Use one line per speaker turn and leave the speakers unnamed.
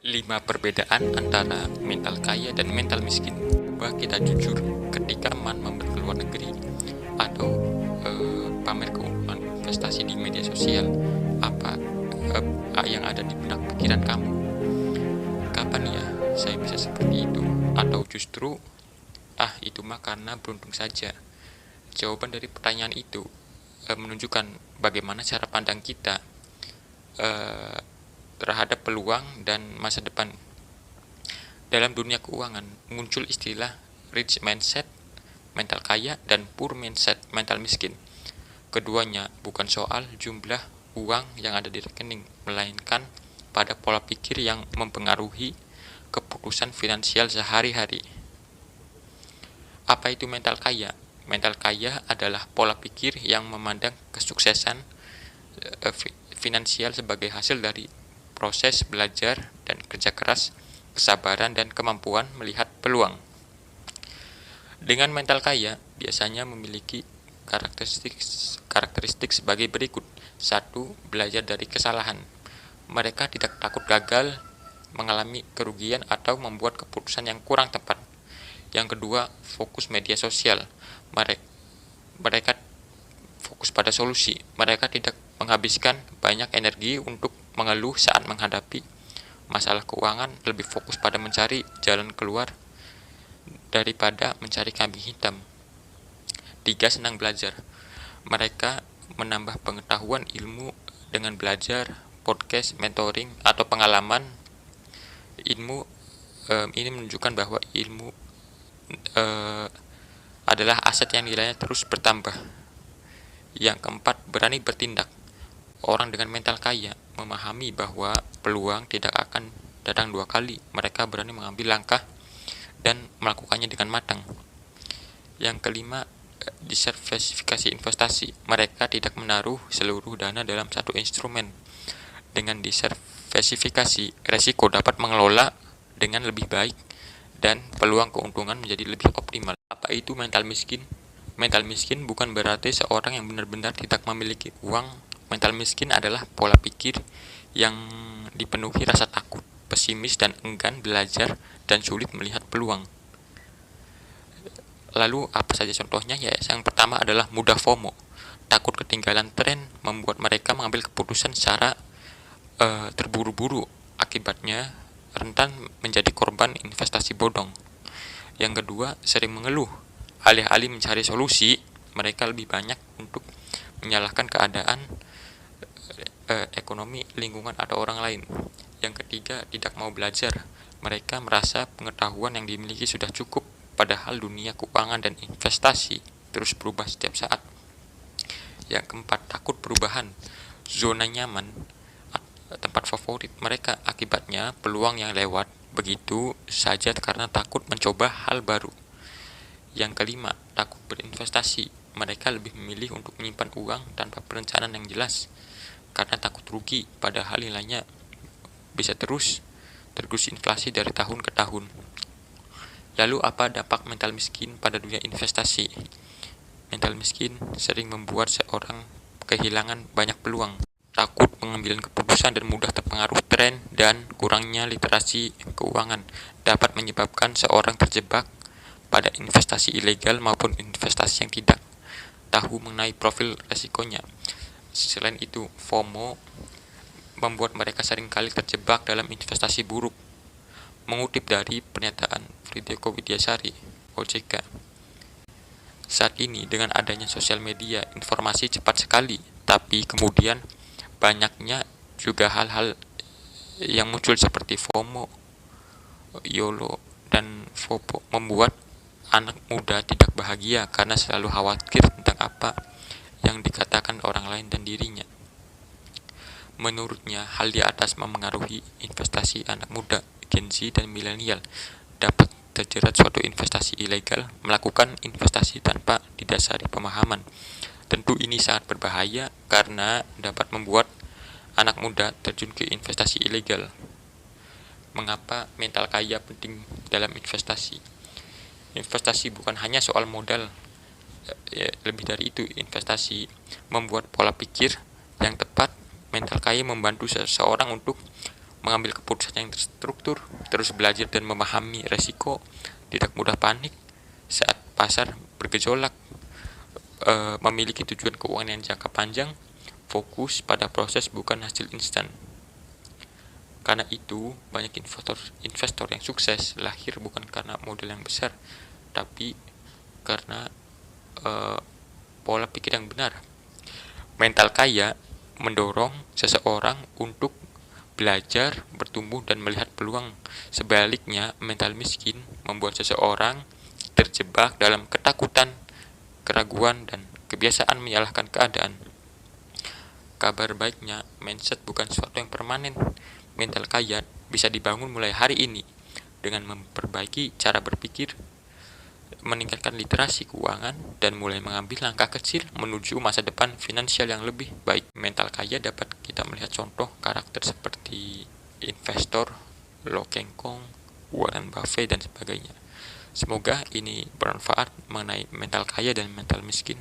5 perbedaan antara mental kaya dan mental miskin. Coba kita jujur, ketika membeli ke luar negeri atau pamer keuntungan investasi di media sosial, apa yang ada di benak pikiran kamu? Kapan ya saya bisa seperti itu? Atau justru, itu mah karena beruntung saja? Jawaban dari pertanyaan itu menunjukkan bagaimana cara pandang kita terhadap peluang dan masa depan. Dalam dunia keuangan muncul istilah rich mindset, mental kaya, dan poor mindset, mental miskin. Keduanya bukan soal jumlah uang yang ada di rekening, melainkan pada pola pikir yang mempengaruhi keputusan finansial sehari-hari. Apa itu mental kaya? Mental kaya adalah pola pikir yang memandang kesuksesan finansial sebagai hasil dari proses belajar dan kerja keras, kesabaran, dan kemampuan melihat peluang. Dengan mental kaya, biasanya memiliki karakteristik sebagai berikut. 1. Belajar dari kesalahan. Mereka tidak takut gagal, mengalami kerugian, atau membuat keputusan yang kurang tepat. Yang kedua, fokus media sosial. Mereka fokus pada solusi. Mereka tidak menghabiskan banyak energi untuk mengeluh saat menghadapi masalah keuangan, lebih fokus pada mencari jalan keluar daripada mencari kambing hitam. 3. Senang belajar. Mereka menambah pengetahuan ilmu dengan belajar, podcast, mentoring, atau pengalaman. Ilmu ini menunjukkan bahwa ilmu adalah aset yang nilainya terus bertambah. Yang keempat, berani bertindak. Orang dengan mental kaya memahami bahwa peluang tidak akan datang dua kali. Mereka berani mengambil langkah dan melakukannya dengan matang. Yang kelima, diversifikasi investasi. Mereka tidak menaruh seluruh dana dalam satu instrumen. Dengan diversifikasi, resiko dapat mengelola dengan lebih baik dan peluang keuntungan menjadi lebih optimal. Apa itu mental miskin? Mental miskin bukan berarti seorang yang benar-benar tidak memiliki uang. Mental miskin adalah pola pikir yang dipenuhi rasa takut, pesimis, dan enggan belajar, dan sulit melihat peluang. Lalu apa saja contohnya? Ya, yang pertama adalah mudah FOMO. Takut ketinggalan tren membuat mereka mengambil keputusan secara terburu-buru. Akibatnya rentan menjadi korban investasi bodong. Yang kedua, sering mengeluh. Alih-alih mencari solusi, mereka lebih banyak untuk menyalahkan keadaan ekonomi, lingkungan, atau orang lain. Yang ketiga, tidak mau belajar. Mereka merasa pengetahuan yang dimiliki sudah cukup, padahal dunia keuangan dan investasi terus berubah setiap saat. Yang keempat, takut perubahan. Zona nyaman, tempat favorit mereka, akibatnya peluang yang lewat begitu saja karena takut mencoba hal baru. Yang kelima, takut berinvestasi. Mereka lebih memilih untuk menyimpan uang tanpa perencanaan yang jelas karena takut rugi, padahal nilainya bisa terus inflasi dari tahun ke tahun. Lalu apa dampak mental miskin pada dunia investasi? Mental miskin sering membuat seorang kehilangan banyak peluang. Takut pengambilan keputusan dan mudah terpengaruh tren, dan kurangnya literasi keuangan dapat menyebabkan seorang terjebak pada investasi ilegal maupun investasi yang tidak tahu mengenai profil resikonya. Selain itu, FOMO membuat mereka seringkali terjebak dalam investasi buruk. Mengutip dari pernyataan Friedeko Widyasari, OJK, saat ini dengan adanya sosial media, informasi cepat sekali, tapi kemudian banyaknya juga hal-hal yang muncul seperti FOMO, YOLO, dan FOPO membuat anak muda tidak bahagia karena selalu khawatir tentang apa yang dikatakan orang lain dan dirinya. Menurutnya, hal di atas memengaruhi investasi anak muda, Gen Z, dan milenial. Dapat terjerat suatu investasi ilegal, melakukan investasi tanpa didasari pemahaman. Tentu ini sangat berbahaya karena dapat membuat anak muda terjun ke investasi ilegal. Mengapa mental kaya penting dalam investasi? Investasi bukan hanya soal modal, lebih dari itu. Investasi membuat pola pikir yang tepat. Mental kaya membantu seseorang untuk mengambil keputusan yang terstruktur, terus belajar dan memahami resiko, tidak mudah panik saat pasar bergejolak, memiliki tujuan keuangan yang jangka panjang, fokus pada proses bukan hasil instan. Karena itu, banyak investor yang sukses lahir bukan karena modal yang besar, tapi karena pola pikir yang benar. Mental kaya mendorong seseorang untuk belajar, bertumbuh, dan melihat peluang. Sebaliknya, mental miskin membuat seseorang terjebak dalam ketakutan, keraguan, dan kebiasaan menyalahkan keadaan. Kabar baiknya, mindset bukan sesuatu yang permanen. Mental kaya bisa dibangun mulai hari ini dengan memperbaiki cara berpikir, meningkatkan literasi keuangan, dan mulai mengambil langkah kecil menuju masa depan finansial yang lebih baik. Mental kaya dapat kita melihat contoh karakter seperti investor, Lo Keng Kong, Warren Buffett, dan sebagainya. Semoga ini bermanfaat mengenai mental kaya dan mental miskin.